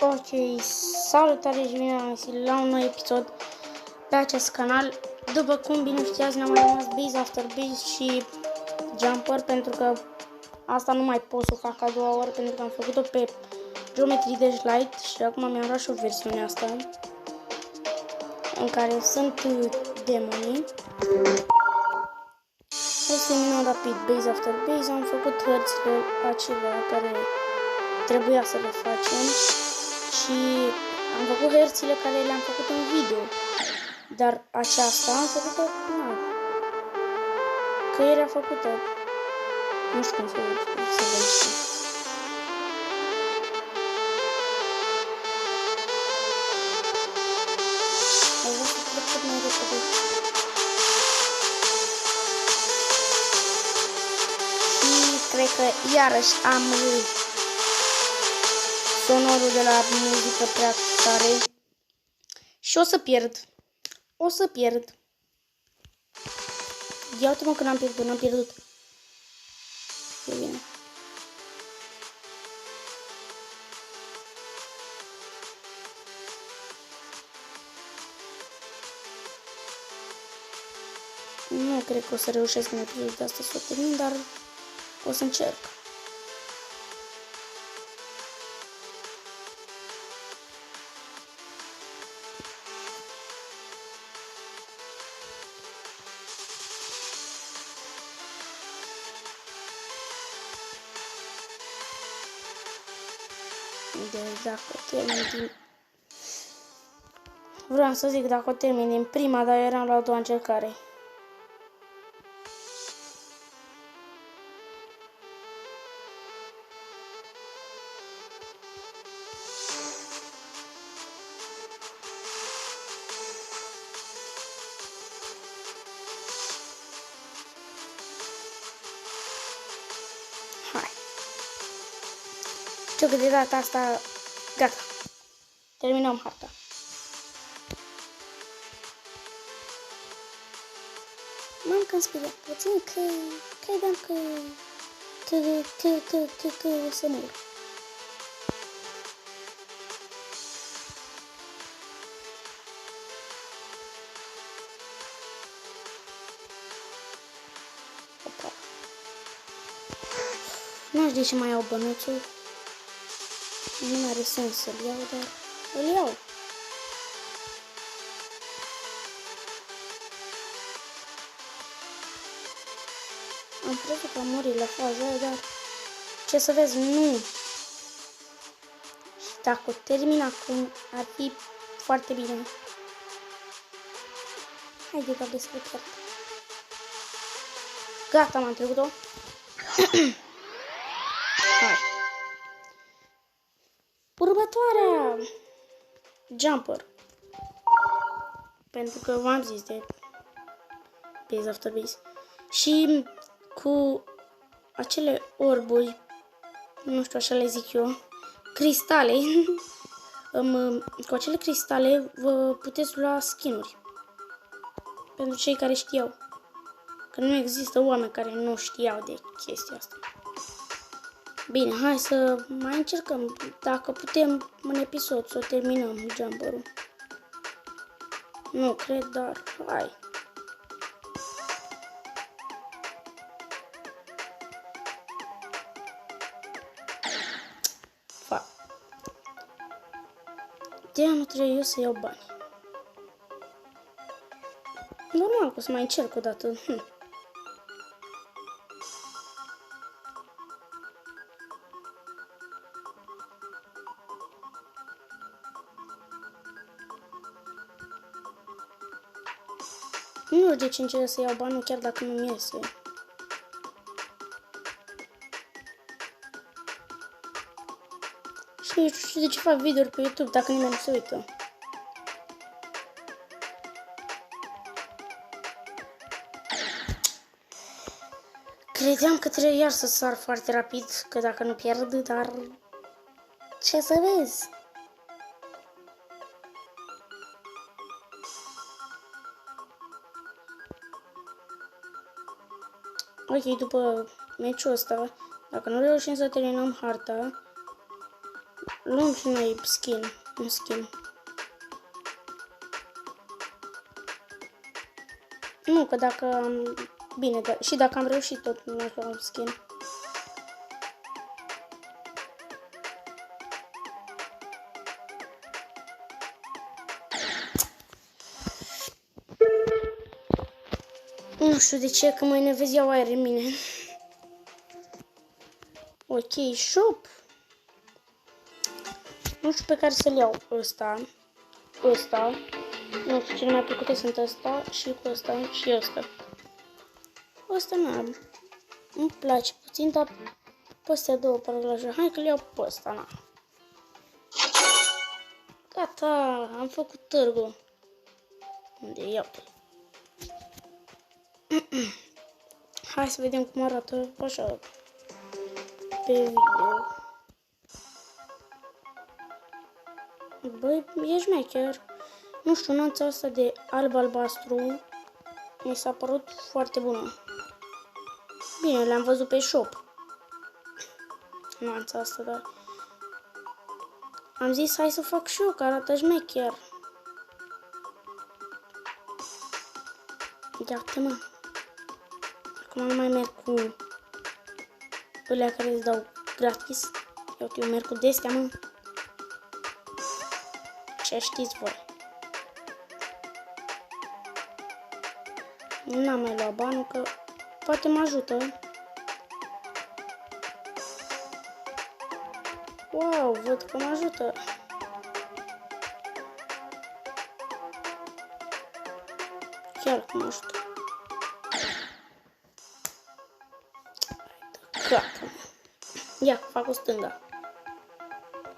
Ok, salutare și bine am găsit la un nou episod pe acest canal. După cum bine știați, ne-am mai rămas Base After Base și Jumper, pentru că asta nu mai pot să o fac a doua oară, pentru că am făcut-o pe Geometry Dash Lite și acum mi-am luat și o versiune asta în care sunt demonii. O să terminăm rapid Base After Base. Am făcut hărțile acelea care trebuia să le facem și am făcut hărțile care le-am făcut în video, dar aceasta am făcut-o că era făcută, nu știu cum să vă știu. Aș vrea să trec cât mai repede. Și cred că iarăși am sonorul de la muzică prea tare și o să pierd. O să pierd. Ia uite-mă că n-am pierdut. E bine. Nu cred că o să reușesc în episodul de asta să o termin, dar o să încerc. Deci dacă termin din... Vreau să zic dacă o termin din prima, dar eram la a doua încercare. Hai. Știu că de data asta gata. Terminăm harta. M-am cam speriat puțin că credeam că o să mor. Opa. Nu știu de ce mai iau bănuțul. Nu are sens să-l iau, dar îl iau. Am crezut că am murit la faza aia, dar ce să vezi, nu. Și dacă o termin acum, ar fi foarte bine. Haide, Gabriel, să le pierd. Gata, m-am trecut-o. Hai. Următoarea Jumper. Pentru că v-am zis de Base After Base. Și cu acele orburi, nu știu, așa le zic eu, cristale, cu acele cristale vă puteți lua skin-uri. Pentru cei care știau. Că nu există oameni care nu știau de chestia asta. Bine, hai să mai încercăm. Dacă putem în episod să o terminăm Jumper-ul. Nu cred, dar hai. De-aia nu trebuie eu să iau bani. Normal că o să mai încerc o dată. Nu știu de ce încerc să iau bani, chiar dacă nu-mi iese. Și nu știu de ce fac video-uri pe YouTube dacă nimeni nu se uită. Credeam că trebuie iar să sar foarte rapid, că dacă nu pierd, dar ce să vezi? Ok, după meciul ăsta, dacă nu reușim să terminăm harta, luăm și noi skin, un skin. Nu, că dacă am... Bine, da, și dacă am reușit tot, nu aș lua un skin. Nu știu de ce, că mă enervezeau aer în mine. Ok, shop. Nu știu pe care să-l iau. Ăsta. Nu știu, cele mai plăcute sunt ăsta și cu ăsta și ăsta. Ăsta nu îmi place puțin, dar pe astea două parcă la joc. Hai că le iau pe ăsta, na. Gata, am făcut târgul. Unde e? Iau-te. Hai să vedem cum arată așa pe video. Băi, e șmecher. Nu știu, nuanța asta de alb-albastru mi s-a părut foarte bună. Bine, le-am văzut pe shop. Nuanța asta, dar am zis hai să fac și eu, că arată șmecher. Iată-mă. Acum nu mai merg cu alea care îți dau gratis. Iată, eu merg cu de-astea, mă. Ce știți voi? N-am mai luat banul, că poate mă ajută. Wow, văd că mă ajută. Chiar că mă ajută. Gata. Ia, fac o stânga.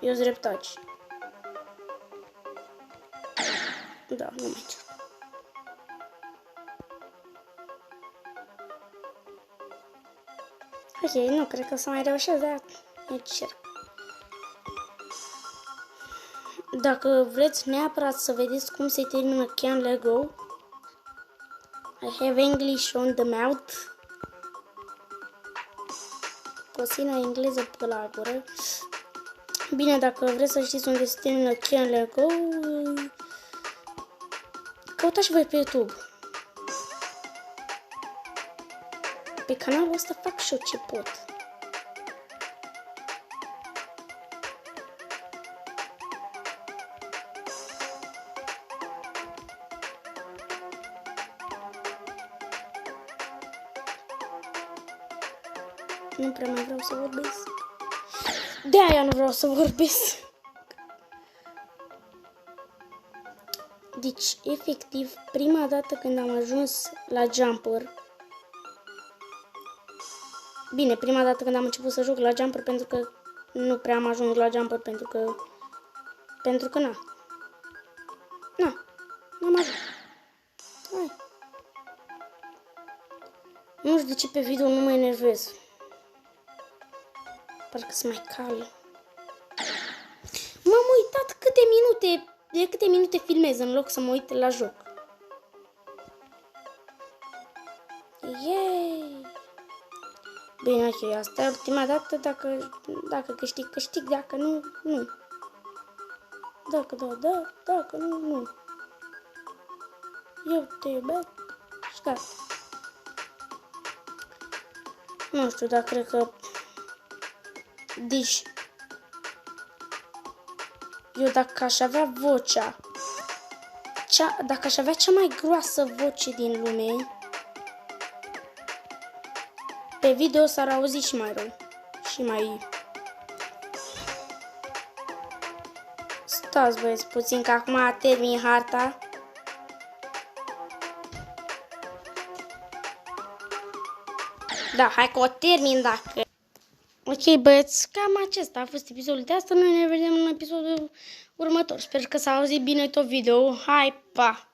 Eu-s dreptaci. Da, nu mai cer. Ok, nu cred că o să mai reușesc, dar încerc. Dacă vreți neapărat să vedeți cum se termină Can Lego, I have English on the mouth. Puțină engleză pe la gură. Bine, dacă vreți să știți unde se termină Can Lego, căutați voi pe YouTube. Pe canalul ăsta fac și eu ce pot. Nu prea mai vreau să vorbesc. De-aia nu vreau să vorbesc. Deci, efectiv, prima dată când am ajuns la jumper. Bine, prima dată când am început să joc la jumper, pentru că nu prea am ajuns la jumper, pentru că n-am ajuns. Hai. Nu știu de ce pe video nu mă enervez. Parcă sunt mai calm. M-am uitat câte minute filmez în loc să mă uit la joc. Yay! Bine, ok, asta e ultima dată, dacă câștig, câștig, dacă nu, nu. Dacă da, dacă nu, nu. Eu te iubesc și gata. Nu știu, dar cred că... Deci... Eu dacă aș avea vocea... Dacă aș avea cea mai groasă voce din lume... Pe video s-ar auzi și mai rău. Și mai... Stați băieți puțin că acum termin harta. Da, hai că o termin dacă... Ok băieți, cam acesta a fost episodul de asta. Noi ne vedem în episodul următor. Sper că s-a auzit bine tot video. Hai, pa!